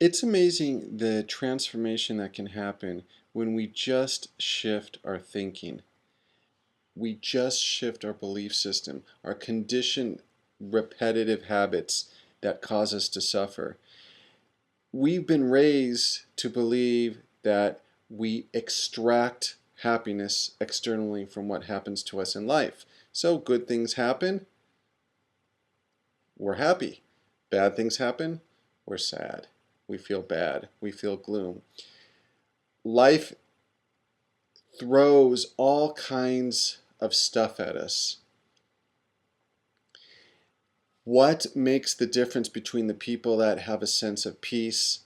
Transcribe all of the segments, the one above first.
It's amazing the transformation that can happen when we just shift our thinking. We just shift our belief system, our conditioned repetitive habits that cause us to suffer. We've been raised to believe that we extract happiness externally from what happens to us in life. So good things happen, we're happy. Bad things happen, we're sad. We feel bad. We feel gloom. Life throws all kinds of stuff at us. What makes the difference between the people that have a sense of peace,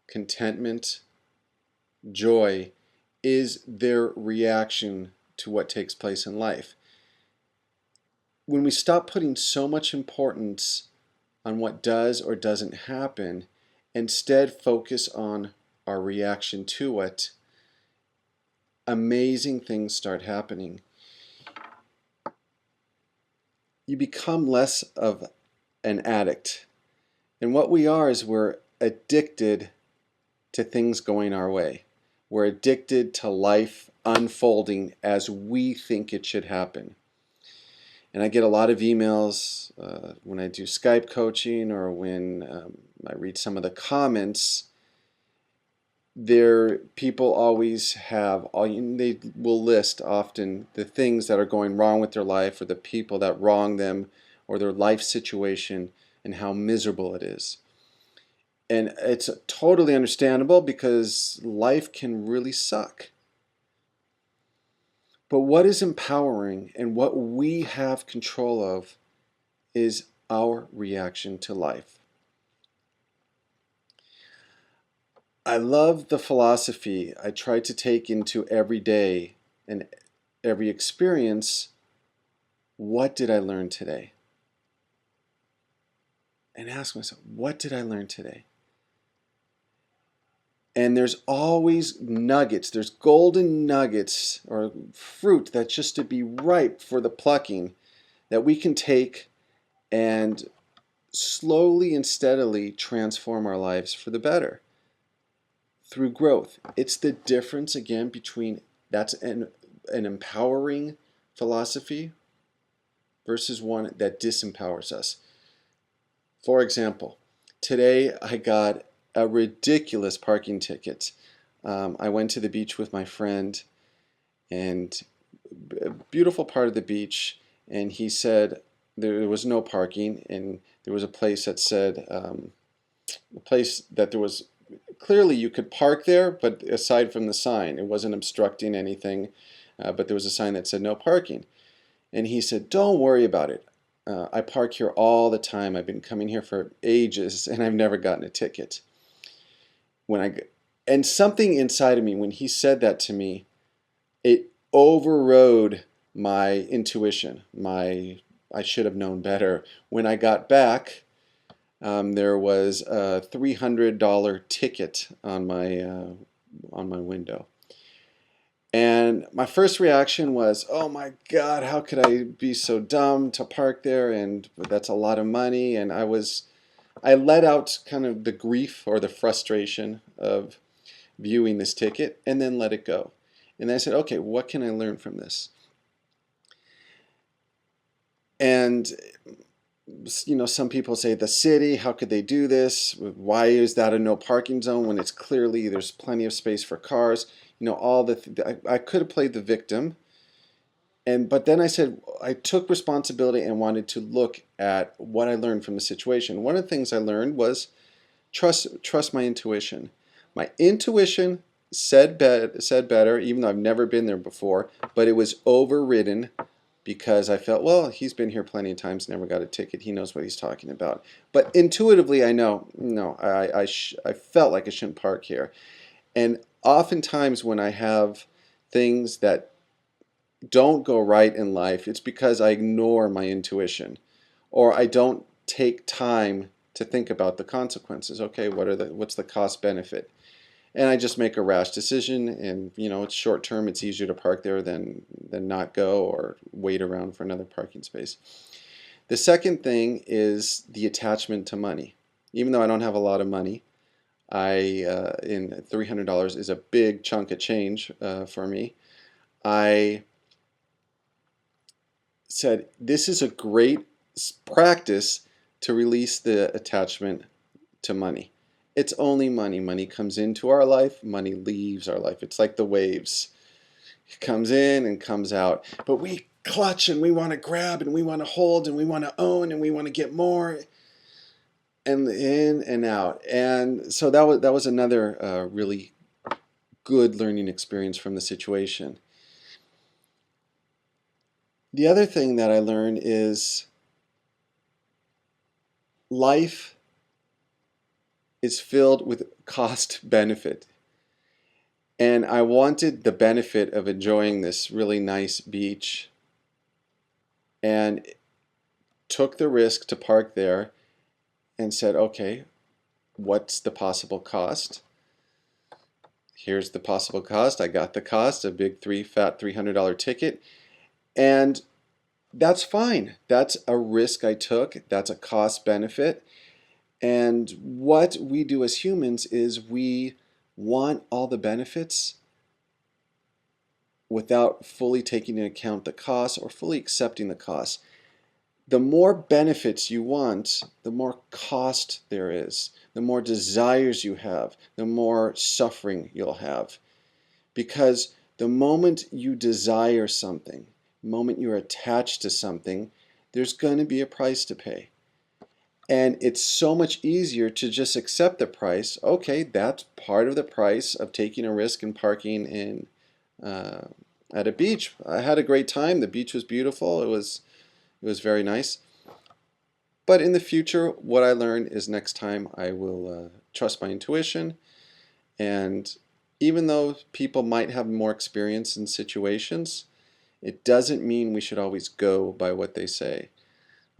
contentment, joy, is their reaction to what takes place in life. When we stop putting so much importance on what does or doesn't happen, instead focus on our reaction to it, amazing things start happening. You become less of an addict. And what we are is we're addicted to things going our way. We're addicted to life unfolding as we think it should happen. And I get a lot of emails when I do Skype coaching or when I read some of the comments. People always have, they will list often the things that are going wrong with their life or the people that wrong them or their life situation and how miserable it is. And it's totally understandable because life can really suck. But what is empowering and what we have control of is our reaction to life. I love the philosophy I try to take into every day and every experience. What did I learn today? And ask myself, what did I learn today? And there's always nuggets, there's golden nuggets or fruit that's just to be ripe for the plucking that we can take and slowly and steadily transform our lives for the better through growth. It's the difference again between that's an empowering philosophy versus one that disempowers us. For example, today I got a ridiculous parking ticket. I went to the beach with my friend, and a beautiful part of the beach, and he said there was no parking, and there was a place that said a place that there was clearly you could park there, but aside from the sign, it wasn't obstructing anything, but there was a sign that said no parking. And he said, don't worry about it. I park here all the time. I've been coming here for ages, and I've never gotten a ticket. And something inside of me, when he said that to me, it overrode my intuition. I should have known better. When I got back, there was a $300 ticket on my window. And my first reaction was, oh my God, how could I be so dumb to park there? And that's a lot of money. And I let out kind of the grief or the frustration of viewing this ticket and then let it go. And then I said, okay, what can I learn from this? And some people say the city, how could they do this? Why is that a no parking zone when it's clearly there's plenty of space for cars? I could have played the victim. But then I said, I took responsibility and wanted to look at what I learned from the situation. One of the things I learned was trust my intuition. My intuition said better, even though I've never been there before, but it was overridden because I felt, well, he's been here plenty of times, never got a ticket, he knows what he's talking about. But intuitively, I know, no, I felt like I shouldn't park here. And oftentimes when I have things that don't go right in life, it's because I ignore my intuition, or I don't take time to think about the consequences. Okay, what's the cost benefit? And I just make a rash decision, and it's short term, it's easier to park there than not go or wait around for another parking space. The second thing is the attachment to money. Even though I don't have a lot of money, In $300 is a big chunk of change for me. I said, this is a great practice to release the attachment to money. It's only money. Money comes into our life, money leaves our life. It's like the waves. It comes in and comes out. But we clutch and we want to grab and we want to hold and we want to own and we want to get more, and in and out. And so that was another really good learning experience from the situation. The other thing that I learned is life is filled with cost benefit. And I wanted the benefit of enjoying this really nice beach and took the risk to park there and said, okay, what's the possible cost? Here's the possible cost. I got the cost, a big fat $300 ticket, and that's fine. That's a risk I took. That's a cost benefit. And what we do as humans is we want all the benefits without fully taking into account the cost or fully accepting the cost. The more benefits you want, the more cost there is. The more desires you have, the more suffering you'll have. Because the moment you desire something, the moment you're attached to something, there's going to be a price to pay. And it's so much easier to just accept the price. Okay, that's part of the price of taking a risk and parking in at a beach. I had a great time. The beach was beautiful. It was very nice. But in the future, what I learned is next time I will trust my intuition. And even though people might have more experience in situations, it doesn't mean we should always go by what they say.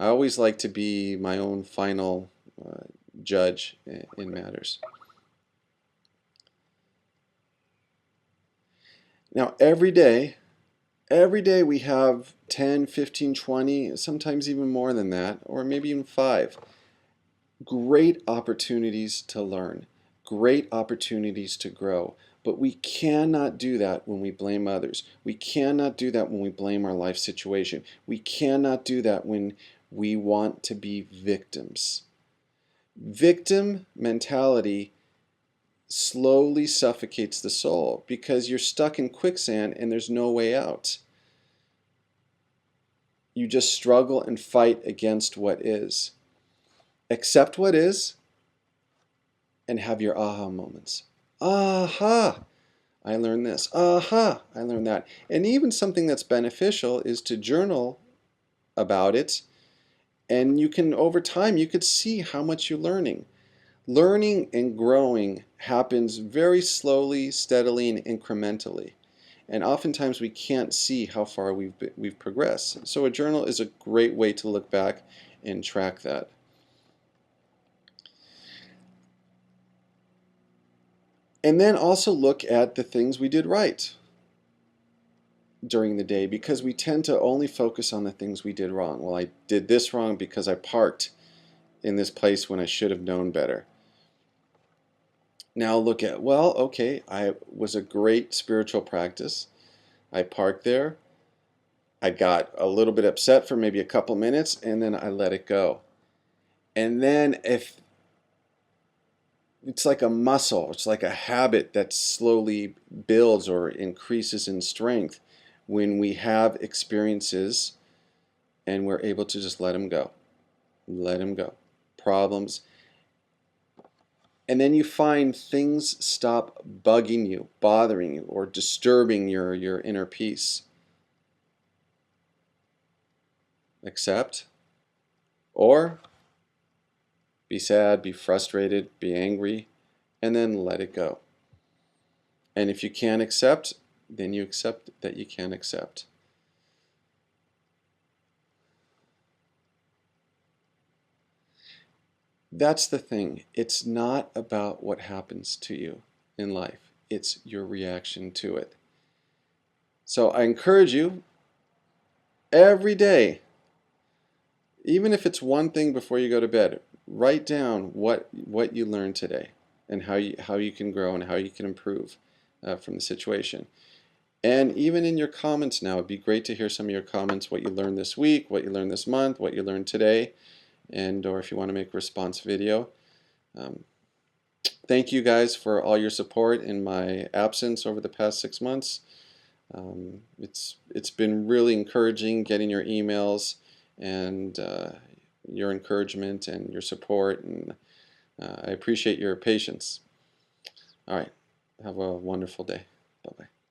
I always like to be my own final judge in matters. Now, every day we have 10, 15, 20, sometimes even more than that, or maybe even 5. Great opportunities to learn, great opportunities to grow. But we cannot do that when we blame others. We cannot do that when we blame our life situation. We cannot do that when we want to be victims. Victim mentality slowly suffocates the soul because you're stuck in quicksand and there's no way out. You just struggle and fight against what is. Accept what is and have your aha moments. Aha! I learned this. Aha! I learned that. And even something that's beneficial is to journal about it, and you can, over time, you could see how much you're learning. Learning and growing happens very slowly, steadily, and incrementally. And oftentimes we can't see how far we've progressed. So a journal is a great way to look back and track that. And then also look at the things we did right during the day, because we tend to only focus on the things we did wrong. Well, I did this wrong because I parked in this place when I should have known better. Now look at, well, okay, I was a great spiritual practice. I parked there. I got a little bit upset for maybe a couple minutes, and then I let it go. And then if it's like a muscle, it's like a habit that slowly builds or increases in strength when we have experiences and we're able to just let them go. Let them go. Problems. And then you find things stop bugging you, bothering you, or disturbing your inner peace. Accept. Or be sad, be frustrated, be angry, and then let it go. And if you can't accept, then you accept that you can't accept. That's the thing. It's not about what happens to you in life. It's your reaction to it. So I encourage you every day, even if it's one thing before you go to bed, write down what you learned today and how you can grow and how you can improve from the situation. And even in your comments now, it'd be great to hear some of your comments, what you learned this week, what you learned this month, what you learned today, and or if you want to make a response video. Thank you guys for all your support in my absence over the past 6 months. It's been really encouraging getting your emails and your encouragement and your support, and I appreciate your patience. All right, have a wonderful day. Bye-bye.